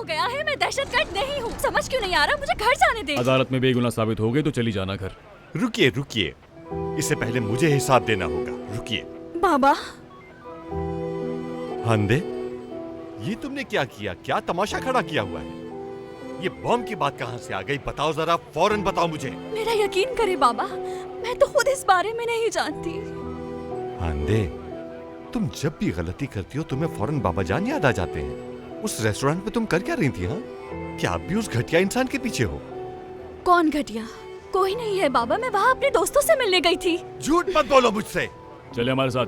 गया है, मैं दहशतगर्द नहीं हूँ। समझ क्यों नहीं आ रहा? मुझे घर जाने दे। अदालत में बेगुनाह साबित हो गई तो चली जाना घर। रुकिए रुकिए, इससे पहले मुझे हिसाब देना होगा। रुकिए। बाबा। हांदे, ये तुमने क्या किया? क्या तमाशा खड़ा किया हुआ है? ये बॉम्ब की बात कहाँ से आ गई? बताओ जरा, फौरन बताओ मुझे। मेरा यकीन करे बाबा, मैं तो खुद इस बारे में नहीं जानती। हांदे, तुम जब भी गलती करती हो तुम्हें फौरन बाबा जान याद आ जाते हैं। उस रेस्टोरेंट में तुम कर क्या रही थी? हाँ, क्या आप भी उस घटिया इंसान के पीछे हो? कौन घटिया? कोई नहीं है बाबा, मैं वहाँ अपने दोस्तों से मिलने गई थी। झूठ मत बोलो मुझसे। चले हमारे साथ।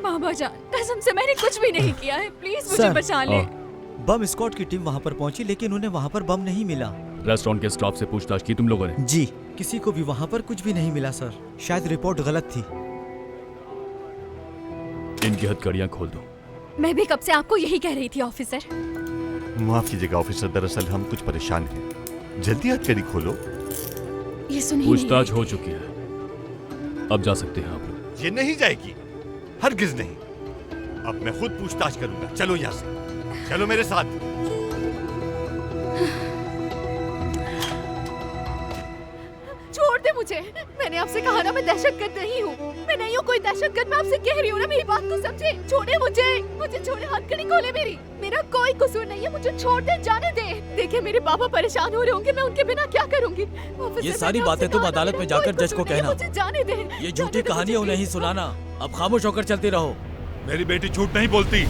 बाबा जान, कसम से मैंने कुछ भी नहीं किया है, प्लीज मुझे बचा ले। बम स्क्वाड की टीम वहाँ पर पहुँची, लेकिन उन्हें वहाँ पर बम नहीं मिला। रेस्टोरेंट के स्टाफ से पूछताछ की तुम लोगों ने? जी, किसी को भी वहाँ पर कुछ भी नहीं मिला सर। शायद रिपोर्ट गलत थी। इनकी हथकड़ियाँ खोल दो। मैं भी कब से आपको यही कह रही थी ऑफिसर। माफ कीजिएगा ऑफिसर, दरअसल हम कुछ परेशान हैं। जल्दी हथकड़ी खोलो। ये सुनिए। पूछताछ हो चुकी है, अब जा सकते हैं आप लोग। ये नहीं जाएगी, हरगिज नहीं। अब मैं खुद पूछताछ करूंगा। चलो यहाँ से, चलो मेरे साथ। छोड़ दे मुझे। मैंने आपसे कहा ना मैं दहशतगर्द नहीं हूँ। मैं नहीं हूँ कोई दहशतगर्द, मैं आपसे कह रही हूँ ना, मेरी बात तो समझे। छोड़े मुझे, मुझे छोड़े, हथकड़ी खोले मेरी। मेरा कोई कसूर नहीं है, मुझे छोड़ दे, जाने दे। देखिए मेरे पापा परेशान हो रहे होंगे, मैं उनके बिना क्या करूँगी? ये सारी बातें तुम अदालत में जाकर जज को कहना। मुझे जाने दे। ये झूठी कहानियाँ उन्हें ही सुनाना। अब खामोश होकर चलती रहो। मेरी बेटी झूठ नहीं बोलती।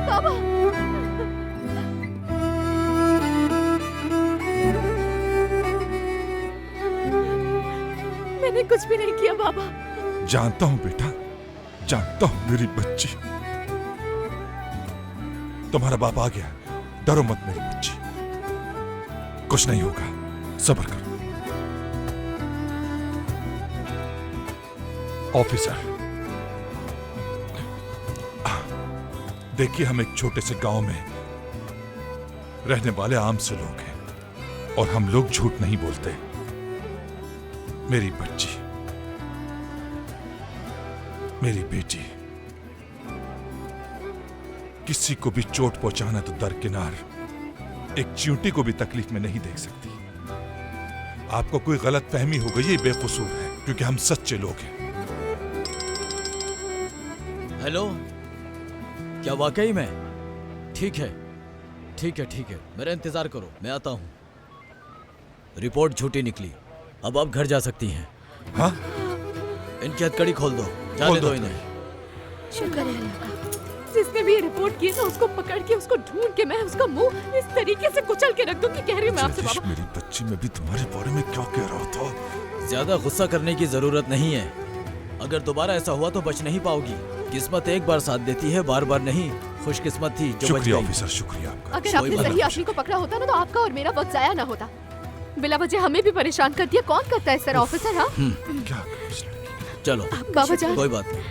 बाबा। मैंने कुछ भी नहीं किया बाबा। जानता हूँ बेटा, जानता हूँ मेरी बच्ची। तुम्हारा बाप आ गया, डरो मत मेरी बच्ची, कुछ नहीं होगा, सब्र करो। ऑफिसर, देखिए हम एक छोटे से गांव में रहने वाले आम से लोग हैं और हम लोग झूठ नहीं बोलते। मेरी बच्ची, मेरी बेटी, किसी को भी चोट पहुंचाना तो दरकिनार, एक चींटी को भी तकलीफ में नहीं देख सकती। आपको कोई गलत फहमी हो गई, ये बेकसूर है क्योंकि हम सच्चे लोग हैं। हेलो, क्या वाकई में? ठीक है, ठीक है, ठीक है, मेरा इंतजार करो, मैं आता हूँ। रिपोर्ट झूठी निकली, अब आप घर जा सकती हैं। हाँ? इनकी हथकड़ी खोल दो, जाने दो इन्हें। शुक्र है अल्लाह का। जिसने भी ये रिपोर्ट की ना, उसको पकड़ के, उसको ढूंढ के मैं उसका मुंह इस तरीके से कुचल के रख दूंगी। कह रही हूँ मैं आपसे बाबा। मेरी बच्ची, मैं भी तुम्हारे बारे में क्या कह रहा था? ज्यादा गुस्सा करने की जरूरत नहीं है। अगर दोबारा ऐसा हुआ तो बच नहीं पाओगी। किस्मत एक बार साथ देती है, बार बार नहीं। खुशकिस्मत थी जो बच शुक्रिया गई। ऑफिसर, शुक्रिया आपका। अगर आपने सही आदमी को पकड़ा होता ना, तो आपका और मेरा वक्त जाया ना होता। बिला वजह हमें भी परेशान कर दिया। कौन करता है सर ऑफिसर? हाँ क्या चलो बाबा जान। कोई बात नहीं।